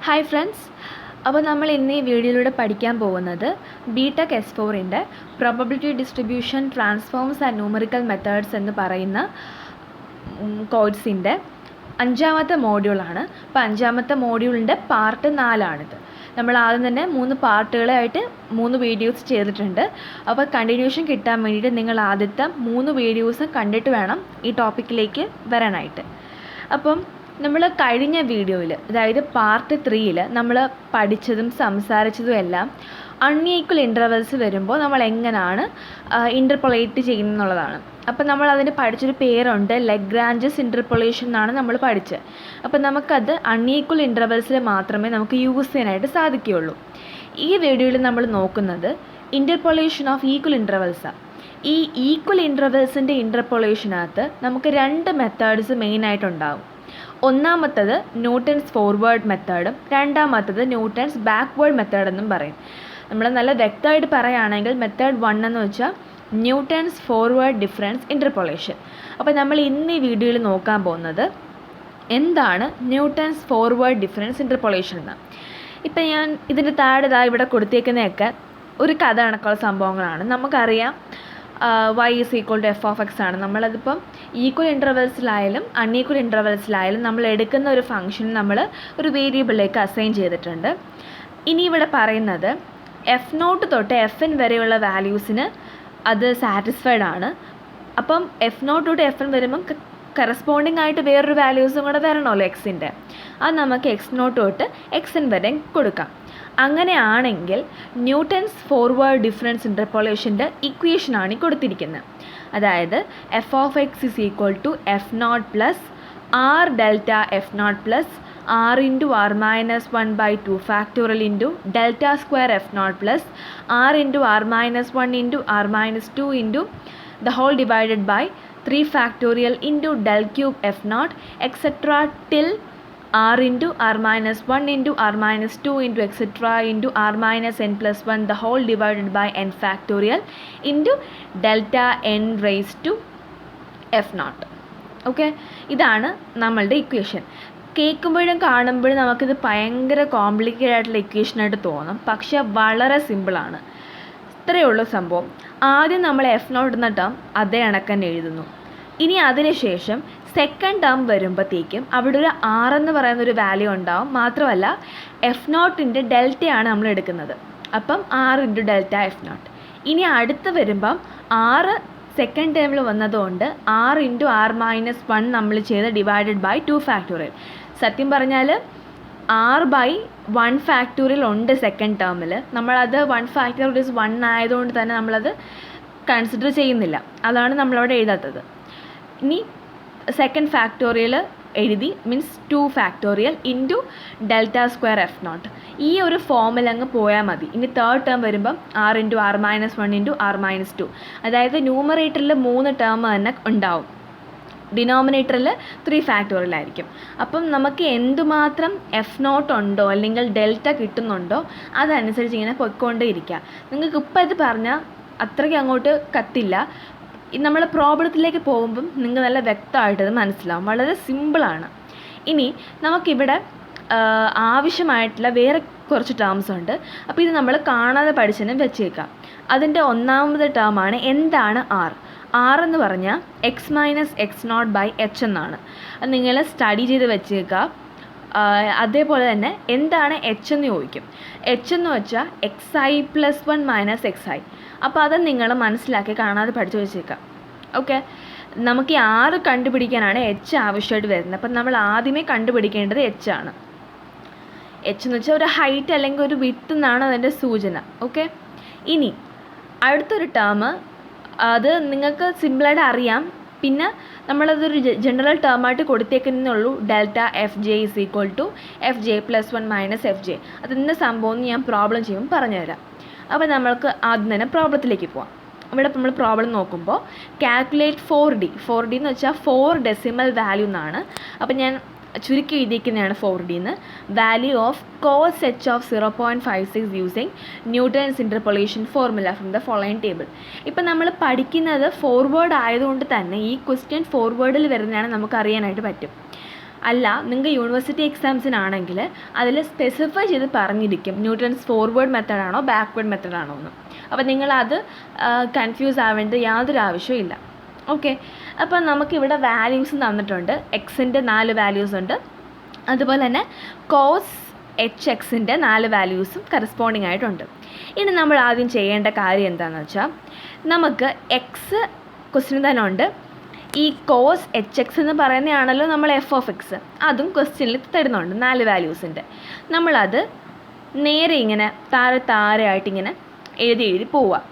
Hi friends, അപ്പോൾ നമ്മൾ ഇന്ന് ഈ വീഡിയോയിലൂടെ പഠിക്കാൻ പോകുന്നത് ബിടെക് S4ൻ്റെ probability distribution transforms and numerical methods എന്ന് പറയുന്ന കോഴ്സിൻ്റെ 5ാമത്തെ മോഡ്യൂളാണ്. അപ്പോൾ 5ാമത്തെ മോഡ്യൂളിൻ്റെ പാർട്ട് 4ആണിത്. നമ്മൾ ആദ്യം തന്നെ 3 പാർട്ടുകളായിട്ട് 3 വീഡിയോസ് ചെയ്തിട്ടുണ്ട്. അപ്പോൾ കണ്ടിന്യൂഷൻ കിട്ടാൻ വേണ്ടിയിട്ട് നിങ്ങൾ ആദ്യത്തെ 3 വീഡിയോസും കണ്ടിട്ട് വേണം ഈ ടോപ്പിക്കിലേക്ക് വരാനായിട്ട്. അപ്പം നമ്മൾ കഴിഞ്ഞ വീഡിയോയിൽ, അതായത് പാർട്ട് 3ൽ നമ്മൾ പഠിച്ചതും സംസാരിച്ചതും എല്ലാം അൺഈക്വൽ ഇൻ്റർവെൽസ് വരുമ്പോൾ നമ്മൾ എങ്ങനെയാണ് ഇൻ്റർപൊളേറ്റ് ചെയ്യുന്നതെന്നുള്ളതാണ്. അപ്പം നമ്മൾ അതിന് പഠിച്ചൊരു പേരുണ്ട്, ലഗ്രാഞ്ചസ് ഇൻ്റർപൊളേഷൻ എന്നാണ് നമ്മൾ പഠിച്ചത്. അപ്പം നമുക്കത് അൺഈക്വൽ ഇൻ്റർവെൽസിൽ മാത്രമേ നമുക്ക് യൂസ് ചെയ്യാനായിട്ട് സാധിക്കുകയുള്ളൂ. ഈ വീഡിയോയിൽ നമ്മൾ നോക്കുന്നത് ഇൻ്റർപൊളേഷൻ ഓഫ് ഈക്വൽ ഇൻ്റർവെൽസാണ്. ഈ ഈക്വൽ ഇൻ്റർവെൽസിൻ്റെ ഇൻ്റർപൊളേഷനകത്ത് നമുക്ക് 2 മെത്തേഡ്സ് മെയിനായിട്ടുണ്ടാകും. ഒന്നാമത്തത് ന്യൂട്ടൺസ് ഫോർവേഡ് മെത്തേഡും രണ്ടാമത്തത് ന്യൂട്ടൺസ് ബാക്ക്വേർഡ് മെത്തേഡെന്നും പറയും. നമ്മൾ നല്ല വ്യക്തമായിട്ട് പറയുകയാണെങ്കിൽ മെത്തേഡ് 1 എന്ന് വെച്ചാൽ ന്യൂട്ടൺസ് ഫോർവേഡ് ഡിഫറൻസ് ഇൻ്റർപൊളേഷൻ. അപ്പോൾ നമ്മൾ ഇന്ന് ഈ വീഡിയോയിൽ നോക്കാൻ പോകുന്നത് എന്താണ് ന്യൂട്ടൺസ് ഫോർവേഡ് ഡിഫറൻസ് ഇൻ്റർപൊളേഷൻ എന്ന്. ഇപ്പം ഞാൻ ഇതിൻ്റെ താഴെ ഇവിടെ കൊടുത്തേക്കുന്നതൊക്കെ ഒരു കഥ കണക്കുള്ള സംഭവങ്ങളാണ്. നമുക്കറിയാം y = f(x) ആണ്. നമ്മളതിപ്പം ഈക്വൽ ഇൻ്റർവെൽസിലായാലും അൺഈക്വൽ ഇൻ്റർവെൽസിലായാലും നമ്മൾ എടുക്കുന്ന ഒരു ഫംഗ്ഷൻ നമ്മൾ ഒരു വേരിയബിളിലേക്ക് അസൈൻ ചെയ്തിട്ടുണ്ട്. ഇനി ഇവിടെ പറയുന്നത് f0 തൊട്ട് fn വരെയുള്ള വാല്യൂസിന് അത് സാറ്റിസ്ഫൈഡ് ആണ്. അപ്പം f0 തൊട്ട് fn വരുമ്പം കറസ്പോണ്ടിങ് ആയിട്ട് വേറൊരു വാല്യൂസും കൂടെ വരണമല്ലോ എക്സിൻ്റെ. അത് നമുക്ക് x0 തൊട്ട് xn വരെ കൊടുക്കാം. അങ്ങനെയാണെങ്കിൽ ന്യൂട്ടൺസ് ഫോർവേഡ് ഡിഫറൻസ് ഇൻ്റർപൊളേഷൻ്റെ ഇക്വേഷനാണ് ഈ കൊടുത്തിരിക്കുന്നത്. അതായത് f(x) = f0 plus r delta f0 plus r × r-1/2 factorial into delta square f0 plus r × r-1 × r-2 into the whole divided by 3 factorial into del cube f0 etcetera till r × r-1 × r-2 into etc. into r-n+1 the whole divided by n factorial into delta n raised to f0. Okay, ഇതാണ് നമ്മളുടെ equation. കേൾക്കുമ്പോഴും കാണുമ്പോഴും നമുക്കിത് ഭയങ്കര complicated ആയിട്ടുള്ള ഇക്വേഷനായിട്ട് തോന്നും, പക്ഷേ വളരെ സിമ്പിളാണ്. ഇത്രയേ ഉള്ളൂ സംഭവം. ആദ്യം നമ്മൾ f0 എന്ന ടേം അതേ കണക്ക് എഴുതുന്നു. ഇനി അതിനുശേഷം സെക്കൻഡ് ടേം വരുമ്പോഴത്തേക്കും അവിടെ ഒരു r എന്ന് പറയുന്ന ഒരു വാല്യൂ ഉണ്ടാവും. മാത്രമല്ല f0ൻ്റെ ഡെൽറ്റയാണ് നമ്മൾ എടുക്കുന്നത്. അപ്പം r × ഡെൽറ്റ f0. ഇനി അടുത്ത് വരുമ്പം r സെക്കൻഡ് ടേമിൽ വന്നതുകൊണ്ട് r × r-1 നമ്മൾ ചെയ്ത് ഡിവൈഡഡ് ബൈ 2 ഫാക്ടോറിയൽ. സത്യം പറഞ്ഞാൽ r/1 ഫാക്ടോറിയൽ ഉണ്ട് സെക്കൻഡ് ടേമിൽ. നമ്മളത് 1 ഫാക്ടോറിയൽ ഇസ് 1 ആയതുകൊണ്ട് തന്നെ നമ്മളത് കൺസിഡർ ചെയ്യുന്നില്ല. അതാണ് നമ്മളവിടെ എഴുതാത്തത്. ഇനി സെക്കൻഡ് ഫാക്ടോറിയൽ എഴുതി, means 2 factorial into delta square f0. ഈ ഒരു ഫോമിൽ അങ്ങ് പോയാൽ മതി. ഇനി തേർഡ് ടേം വരുമ്പം r × r-1 × r-2. അതായത് ന്യൂമറേറ്ററിൽ 3 ടേം തന്നെ ഉണ്ടാവും, ഡിനോമിനേറ്ററിൽ 3 ഫാക്ടോറിയൽ ആയിരിക്കും. അപ്പം നമുക്ക് എന്തുമാത്രം f0 ഉണ്ടോ അല്ലെങ്കിൽ ഡെൽറ്റ കിട്ടുന്നുണ്ടോ അതനുസരിച്ച് ഇങ്ങനെ പൊയ്ക്കൊണ്ടേ ഇരിക്കുക. നിങ്ങൾക്ക് ഇപ്പം ഇത് പറഞ്ഞാൽ അത്രയ്ക്ക് അങ്ങോട്ട് കത്തില്ല. നമ്മൾ പ്രോബ്ലത്തിലേക്ക് പോകുമ്പം നിങ്ങൾക്ക് നല്ല വ്യക്തമായിട്ടത് മനസ്സിലാവും. വളരെ സിമ്പിളാണ്. ഇനി നമുക്കിവിടെ ആവശ്യമായിട്ടുള്ള വേറെ കുറച്ച് ടേംസ് ഉണ്ട്. അപ്പോൾ ഇത് നമ്മൾ കാണാതെ പഠിച്ചതിനും വെച്ചേക്കാം. അതിൻ്റെ ഒന്നാമത്തെ ടേമാണ് എന്താണ് r. r എന്ന് പറഞ്ഞാൽ x-x0/h എന്നാണ്. അത് നിങ്ങൾ സ്റ്റഡി ചെയ്ത് വെച്ചേക്കുക. അതേപോലെ തന്നെ എന്താണ് h എന്ന് ചോദിക്കും. h എന്ന് വെച്ചാൽ xi+1 - xi. അപ്പോൾ അത് നിങ്ങൾ മനസ്സിലാക്കി കാണാതെ പഠിച്ചു വെച്ചേക്കാം. ഓക്കെ, നമുക്ക് ഈ r കണ്ടുപിടിക്കാനാണ് h ആവശ്യമായിട്ട് വരുന്നത്. അപ്പം നമ്മൾ ആദ്യമേ കണ്ടുപിടിക്കേണ്ടത് h ആണ്. h എന്ന് വെച്ചാൽ ഒരു ഹൈറ്റ് അല്ലെങ്കിൽ ഒരു വിഡ്ത്ത് എന്നാണ് അതിൻ്റെ സൂചന. ഓക്കെ, ഇനി അടുത്തൊരു ടേം, അത് നിങ്ങൾക്ക് സിമ്പിളായിട്ട് അറിയാം. പിന്നെ നമ്മളതൊരു ജനറൽ ടേമായിട്ട് കൊടുത്തേക്കുന്നുള്ളൂ. Delta fj = fj+1 - fj. അതെന്താ സംഭവം എന്ന് ഞാൻ പ്രോബ്ലം ചെയ്യുമ്പോൾ പറഞ്ഞുതരാം. അപ്പോൾ നമ്മൾക്ക് ആദ്യം തന്നെ പ്രോബ്ലത്തിലേക്ക് പോവാം. ഇവിടെ നമ്മൾ പ്രോബ്ലം നോക്കുമ്പോൾ കാൽക്കുലേറ്റ് 4D എന്ന് വെച്ചാൽ 4 ഡെസിമൽ വാല്യൂ എന്നാണ്. അപ്പോൾ ഞാൻ ചുരുക്കി എഴുതിയിരിക്കുന്നതാണ് 4D എന്ന്. Value of cos h of 0.56 using Newton's interpolation formula from the following table. ഇപ്പം നമ്മൾ പഠിക്കുന്നത് ഫോർവേഡ് ആയതുകൊണ്ട് തന്നെ ഈ ക്വസ്റ്റ്യൻ ഫോർവേഡിൽ വരുന്നതാണ് നമുക്ക് അറിയാനായിട്ട് പറ്റും. അല്ല, നിങ്ങൾക്ക് യൂണിവേഴ്സിറ്റി എക്സാംസിനാണെങ്കിൽ അതിൽ സ്പെസിഫൈ ചെയ്ത് പറഞ്ഞിരിക്കും ന്യൂട്ടൺസ് ഫോർവേഡ് മെത്തേഡാണോ ബാക്ക്വേഡ് മെത്തേഡാണോ എന്ന്. അപ്പോൾ നിങ്ങളത് കൺഫ്യൂസ് ആവേണ്ട യാതൊരു ആവശ്യവും ഇല്ല. ഓക്കെ, അപ്പോൾ നമുക്കിവിടെ വാല്യൂസ് തന്നിട്ടുണ്ട്. എക്സിൻ്റെ 4 വാല്യൂസ് ഉണ്ട്, അതുപോലെ തന്നെ കോസ് എച്ച് എക്സിൻ്റെ 4 വാല്യൂസും കറസ്പോണ്ടിങ് ആയിട്ടുണ്ട്. ഇനി നമ്മൾ ആദ്യം ചെയ്യേണ്ട കാര്യം എന്താണെന്ന് വെച്ചാൽ, നമുക്ക് എക്സ് ക്വസ്റ്റ്യൻ തന്നെ ഉണ്ട്. ഈ കോസ് എച്ച് എക്സ് എന്ന് പറയുന്നതാണല്ലോ നമ്മൾ എഫ് ഓഫ് എക്സ്, അതും ക്വസ്റ്റ്യനിൽ തരുന്നുണ്ട് 4 വാല്യൂസിൻ്റെ. നമ്മളത് നേരെ ഇങ്ങനെ താഴെ ഇങ്ങനെ എഴുതി പോവുക.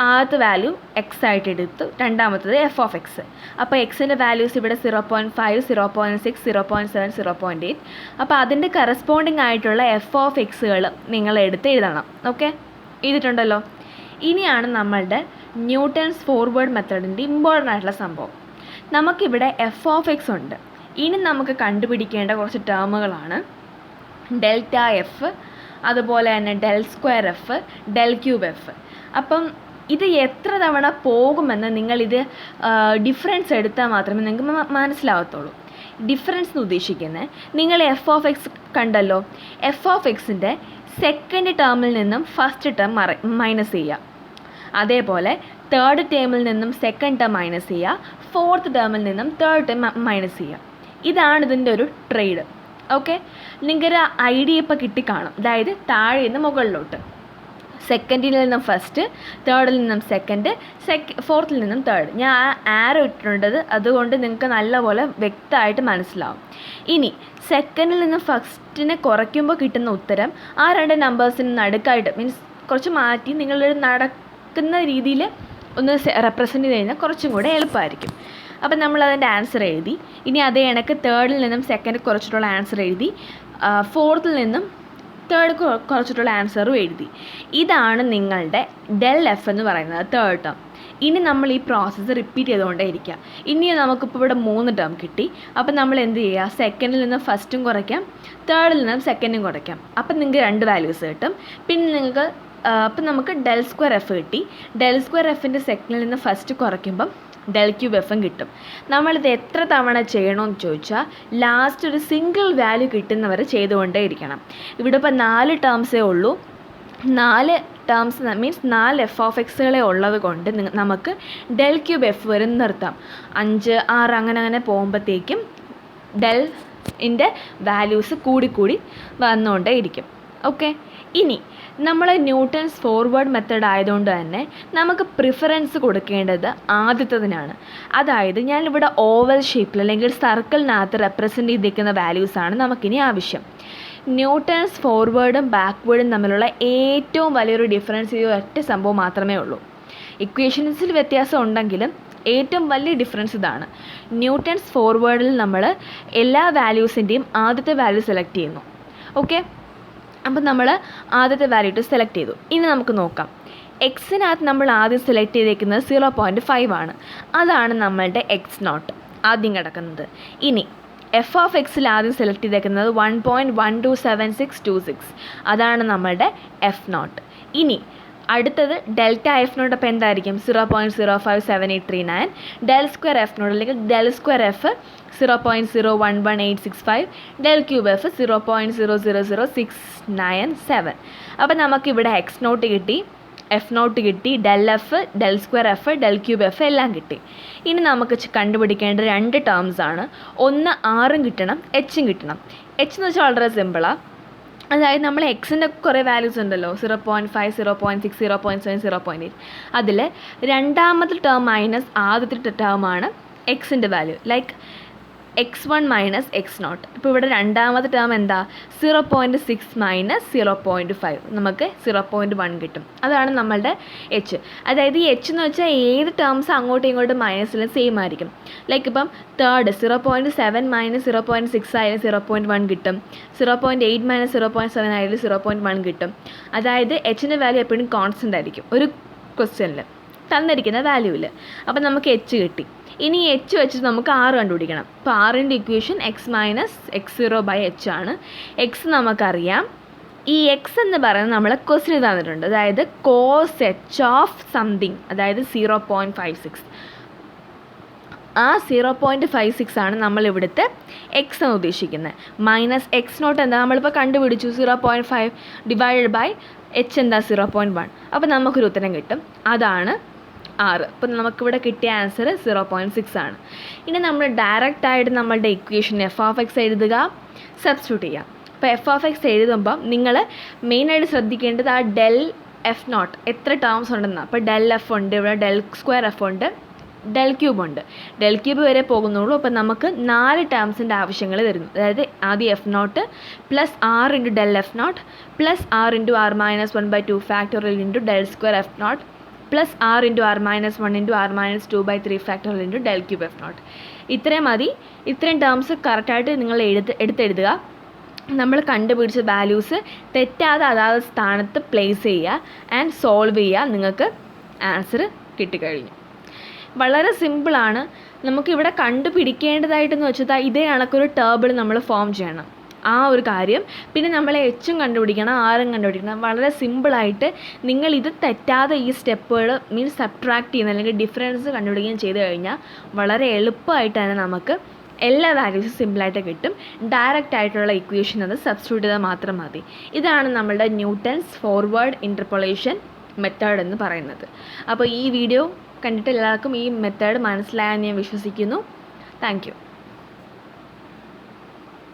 ആദ്യത്തെ വാല്യൂ എക്സ് ആയിട്ട് എടുത്തു, രണ്ടാമത്തത് എഫ് ഓഫ് എക്സ്. അപ്പോൾ എക്സിൻ്റെ വാല്യൂസ് ഇവിടെ 0.5, 0.6, 0.7, 0.8. അപ്പോൾ അതിൻ്റെ കറസ്പോണ്ടിങ് ആയിട്ടുള്ള എഫ് ഓഫ് എക്സുകൾ നിങ്ങൾ എടുത്ത് എഴുതണം. ഓക്കെ, എഴുതിയിട്ടുണ്ടല്ലോ. ഇനിയാണ് നമ്മളുടെ ന്യൂട്ടൺസ് ഫോർവേഡ് മെത്തേഡിൻ്റെ ഇമ്പോർട്ടൻ്റ് ആയിട്ടുള്ള സംഭവം. നമുക്കിവിടെ എഫ് ഓഫ് എക്സ് ഉണ്ട്. ഇനി നമുക്ക് കണ്ടുപിടിക്കേണ്ട കുറച്ച് ടേമുകളാണ് ഡെൽറ്റ എഫ്, അതുപോലെ തന്നെ del square F, del cube F. അപ്പം ഇത് എത്ര തവണ പോകുമെന്ന് നിങ്ങളിത് ഡിഫറൻസ് എടുത്താൽ മാത്രമേ നിങ്ങൾക്ക് മനസ്സിലാവത്തുള്ളൂ. ഡിഫറൻസ് എന്ന് ഉദ്ദേശിക്കുന്നത്, നിങ്ങൾ എഫ് ഓഫ് എക്സ് കണ്ടല്ലോ, എഫ് ഓഫ് എക്സിൻ്റെ സെക്കൻഡ് ടേമിൽ നിന്നും ഫസ്റ്റ് ടേം മൈനസ് ചെയ്യുക. അതേപോലെ തേർഡ് ടേമിൽ നിന്നും സെക്കൻഡ് ടേം മൈനസ് ചെയ്യുക, ഫോർത്ത് ടേമിൽ നിന്നും തേർഡ് ടേം മൈനസ് ചെയ്യുക. ഇതാണ് ഇതിൻ്റെ ഒരു ട്രേഡ്. ഓക്കെ, നിങ്ങൾക്കൊരു ഐഡിയ ഇപ്പോൾ കിട്ടിക്കാണും. അതായത് താഴെ നിന്ന് മുകളിലോട്ട്, സെക്കൻഡിൽ നിന്നും ഫസ്റ്റ്, തേർഡിൽ നിന്നും സെക്കൻഡ്, ഫോർത്തിൽ നിന്നും തേർഡ്. ഞാൻ ആരോ ഇട്ടിട്ടുണ്ടത്, അതുകൊണ്ട് നിങ്ങൾക്ക് നല്ലപോലെ വ്യക്തമായിട്ട് മനസ്സിലാവും. ഇനി സെക്കൻഡിൽ നിന്നും ഫസ്റ്റിനെ കുറയ്ക്കുമ്പോൾ കിട്ടുന്ന ഉത്തരം ആ 2 നമ്പേഴ്സിന് നടുക്കായിട്ട്, മീൻസ് കുറച്ച് മാറ്റി നിങ്ങളൊരു നടക്കുന്ന രീതിയിൽ ഒന്ന് റെപ്രസെൻറ്റ് ചെയ്ത് കഴിഞ്ഞാൽ കുറച്ചും കൂടെ എളുപ്പമായിരിക്കും. അപ്പം നമ്മളതിൻ്റെ ആൻസർ എഴുതി. ഇനി അതേ കണക്ക് തേർഡിൽ നിന്നും സെക്കൻഡ് കുറച്ചിട്ടുള്ള ആൻസർ എഴുതി, ഫോർത്തിൽ നിന്നും തേർഡ് കുറച്ചിട്ടുള്ള ആൻസറും എഴുതി. ഇതാണ് നിങ്ങളുടെ ഡെൽ എഫ് എന്ന് പറയുന്നത്, തേർഡ് ടേം. ഇനി നമ്മൾ ഈ പ്രോസസ്സ് റിപ്പീറ്റ് ചെയ്തുകൊണ്ടേ ഇരിക്കുക. ഇനി നമുക്കിപ്പോൾ ഇവിടെ 3 ടേം കിട്ടി. അപ്പം നമ്മൾ എന്ത് ചെയ്യുക, സെക്കൻഡിൽ നിന്ന് ഫസ്റ്റും കുറയ്ക്കാം, തേർഡിൽ നിന്നും സെക്കൻഡും കുറയ്ക്കാം. അപ്പം നിങ്ങൾക്ക് 2 വാല്യൂസ് കിട്ടും. പിന്നെ നിങ്ങൾക്ക് അപ്പം നമുക്ക് ഡെൽ സ്ക്വയർ എഫ് കിട്ടി. ഡെൽ സ്ക്വയർ എഫിൻ്റെ സെക്കൻഡിൽ നിന്ന് ഫസ്റ്റ് കുറയ്ക്കുമ്പം ഡെൽ ക്യൂബ് എഫും കിട്ടും. നമ്മളിത് എത്ര തവണ ചെയ്യണമെന്ന് ചോദിച്ചാൽ, ലാസ്റ്റ് ഒരു സിംഗിൾ വാല്യൂ കിട്ടുന്നവരെ ചെയ്തുകൊണ്ടേ ഇരിക്കണം. ഇവിടെ ഇപ്പോൾ 4 ടേംസേ ഉള്ളൂ. 4 ടേംസ് മീൻസ് 4 എഫ് ഓഫ് എക്സുകളെ ഉള്ളത് കൊണ്ട് നമുക്ക് ഡെൽ ക്യൂബ് എഫ് വരെ നിർത്താം. 5, 6 അങ്ങനെ പോകുമ്പോഴത്തേക്കും ഡെൽൻ്റെ വാല്യൂസ് കൂടി വന്നുകൊണ്ടേ ഇരിക്കും. ഓക്കെ, ഇനി നമ്മൾ ന്യൂട്ടൺസ് ഫോർവേഡ് മെത്തേഡ് ആയതുകൊണ്ട് തന്നെ നമുക്ക് പ്രിഫറൻസ് കൊടുക്കേണ്ടത് ആദ്യത്തതിനാണ്. അതായത് ഞാനിവിടെ ഓവൽ ഷേപ്പിൽ അല്ലെങ്കിൽ സർക്കിളിനകത്ത് റെപ്രസെൻറ്റ് ചെയ്തിരിക്കുന്ന വാല്യൂസാണ് നമുക്കിനി ആവശ്യം. ന്യൂട്ടൺസ് ഫോർവേഡും ബാക്ക്വേഡും തമ്മിലുള്ള ഏറ്റവും വലിയൊരു ഡിഫറൻസ് ഈ ഒറ്റ സംഭവം മാത്രമേ ഉള്ളൂ. ഇക്വേഷൻസിൽ വ്യത്യാസം ഉണ്ടെങ്കിലും ഏറ്റവും വലിയ ഡിഫറൻസ് ഇതാണ്. ന്യൂട്ടൺസ് ഫോർവേഡിൽ നമ്മൾ എല്ലാ വാല്യൂസിൻ്റെയും ആദ്യത്തെ വാല്യൂ സെലക്ട് ചെയ്യുന്നു. ഓക്കെ, അപ്പം നമ്മൾ ആദ്യത്തെ വാല്യൂ സെലക്ട് ചെയ്തു. ഇനി നമുക്ക് നോക്കാം. എക്സിനകത്ത് നമ്മൾ ആദ്യം സെലക്ട് ചെയ്തേക്കുന്നത് 0.5 ആണ്. അതാണ് നമ്മളുടെ x0 ആദ്യം കിടക്കുന്നത്. ഇനി എഫ് ഓഫ് എക്സിൽ ആദ്യം സെലക്ട് ചെയ്തേക്കുന്നത് 1.127626, അതാണ് നമ്മളുടെ F0. ഇനി അടുത്തത് ഡെൽറ്റ എഫ്0 അപ്പോൾ എന്തായിരിക്കും 0.057839. ഡെൽ സ്ക്വയർ എഫ്0 അല്ലെങ്കിൽ del square F 0.011865. Del cube F 0.000697. അപ്പോൾ നമുക്കിവിടെ x0 കിട്ടി, F0 കിട്ടി, del F, del square F, del cube F എല്ലാം കിട്ടി. ഇനി നമുക്ക് കണ്ടുപിടിക്കേണ്ട 2 ടേംസാണ്. ഒന്ന് ആറും കിട്ടണം, എച്ചും കിട്ടണം. എച്ച് എന്ന് വെച്ചാൽ വളരെ സിമ്പിളാണ്. അതായത് നമ്മൾ എക്സിൻ്റെ കുറേ വാല്യൂസ് ഉണ്ടല്ലോ, 0.5, 0.6, 0.7, 0.8. അതിൽ രണ്ടാമത്തെ ടേം മൈനസ് ആദ്യത്തെ ടേമാണ് എക്സിൻ്റെ value. Like x1 minus x0. ഇപ്പോൾ ഇവിടെ രണ്ടാമത്തെ ടേം എന്താ, 0.6 മൈനസ് 0.5, നമുക്ക് 0.1 കിട്ടും. അതാണ് നമ്മളുടെ എച്ച്. അതായത് ഈ എച്ച് എന്ന് വെച്ചാൽ ഏത് ടേംസ് അങ്ങോട്ടും ഇങ്ങോട്ടും മൈനസിൽ സെയിം ആയിരിക്കും. ലൈക്ക് ഇപ്പം തേർഡ് 0.7 മൈനസ് 0.6 ആയാലും 0.1 കിട്ടും, 0.8 മൈനസ് 0.7 ആയാലും 0.1 കിട്ടും. അതായത് എച്ചിൻ്റെ വാല്യൂ എപ്പോഴും കോൺസ്റ്റൻ്റ് ആയിരിക്കും ഒരു ക്വസ്റ്റ്യനിൽ തന്നിരിക്കുന്ന വാല്യൂവിൽ. അപ്പം നമുക്ക് എച്ച് കിട്ടി. ഇനി എച്ച് വെച്ചിട്ട് നമുക്ക് ആറ് കണ്ടുപിടിക്കണം. അപ്പോൾ ആറിൻ്റെ ഇക്വേഷൻ എക്സ് മൈനസ് x0/h ആണ്. എക്സ് നമുക്കറിയാം. ഈ എക്സ് എന്ന് പറയുന്നത് നമ്മൾ ക്വസ്റ്റ്യൻ തന്നിട്ടുണ്ട്. അതായത് കോസ് എച്ച് ഓഫ് സംതിങ്, അതായത് 0.56. ആ 0.56 ആണ് നമ്മളിവിടുത്തെ എക്സ് എന്ന് ഉദ്ദേശിക്കുന്നത്. മൈനസ് എക്സ് നോട്ട് എന്താ നമ്മളിപ്പോൾ കണ്ടുപിടിച്ചു, 0.5 ഡിവൈഡഡ് ബൈ എച്ച് എന്താ 0.1. അപ്പോൾ നമുക്കൊരു ഉത്തരം കിട്ടും, അതാണ് 6. അപ്പോൾ നമുക്കിവിടെ കിട്ടിയ ആൻസർ 0.6 ആണ്. ഇനി നമ്മൾ ഡയറക്റ്റായിട്ട് നമ്മളുടെ ഇക്വേഷൻ f(x) എഴുതുക, സബ്സ്റ്റിറ്റ്യൂട്ട് ചെയ്യുക. അപ്പോൾ f(x) എഴുതുമ്പം നിങ്ങൾ മെയിനായിട്ട് ശ്രദ്ധിക്കേണ്ടത് ആ ഡെൽ എഫ് നോട്ട് എത്ര ടേംസ് ഉണ്ടെന്നാണ്. അപ്പോൾ ഡെൽ എഫ് ഉണ്ട്, ഇവിടെ ഡെൽ സ്ക്വയർ എഫ് ഉണ്ട്, ഡെൽ ക്യൂബ് ഉണ്ട്. ഡെൽ ക്യൂബ് വരെ പോകുന്നുള്ളൂ. അപ്പോൾ നമുക്ക് 4 ടേംസിൻ്റെ ആവശ്യങ്ങൾ വരുന്നു. അതായത് ആദ്യം F nought plus R into del F nought plus R into R minus 1/2 factorial into del square F nought plus R into R minus 1 into R minus 2/3 factorial into del cube F nought. ഇത്രയും മതി. ഇത്രയും terms കറക്റ്റായിട്ട് നിങ്ങൾ എടുത്തെഴുതുക. നമ്മൾ കണ്ടുപിടിച്ച values തെറ്റാതെ അതാത് സ്ഥാനത്ത് പ്ലേസ് ചെയ്യുക ആൻഡ് സോൾവ് ചെയ്യുക. നിങ്ങൾക്ക് ആൻസർ കിട്ടിക്കഴിഞ്ഞു. വളരെ സിമ്പിളാണ്. നമുക്കിവിടെ കണ്ടുപിടിക്കേണ്ടതായിട്ടെന്ന് വെച്ചാൽ ഇതേ കണക്കൊരു ടേബിൾ നമ്മൾ ഫോം ചെയ്യണം, ആ ഒരു കാര്യം. പിന്നെ നമ്മൾ എച്ചും കണ്ടുപിടിക്കണം, ആറും കണ്ടുപിടിക്കണം. വളരെ സിമ്പിളായിട്ട് നിങ്ങൾ ഇത് തെറ്റാതെ ഈ സ്റ്റെപ്പുകൾ മീൻസ് സബ്ട്രാക്ട് ചെയ്യുന്ന അല്ലെങ്കിൽ ഡിഫറൻസ് കണ്ടുപിടിക്കുകയും ചെയ്ത് കഴിഞ്ഞാൽ വളരെ എളുപ്പമായിട്ട് തന്നെ നമുക്ക് എല്ലാ വാല്യൂസും സിമ്പിളായിട്ട് കിട്ടും. ഡയറക്റ്റ് ആയിട്ടുള്ള ഇക്വേഷൻ അത് സബ്സ്റ്റിറ്റ്യൂട്ട് ചെയ്താൽ മാത്രം മതി. ഇതാണ് നമ്മളുടെ ന്യൂട്ടൺസ് ഫോർവേഡ് ഇൻ്റർപോളേഷൻ മെത്തേഡ് എന്ന് പറയുന്നത്. അപ്പോൾ ഈ വീഡിയോ കണ്ടിട്ട് എല്ലാവർക്കും ഈ മെത്തേഡ് മനസ്സിലായെന്ന് ഞാൻ വിശ്വസിക്കുന്നു. Thank you.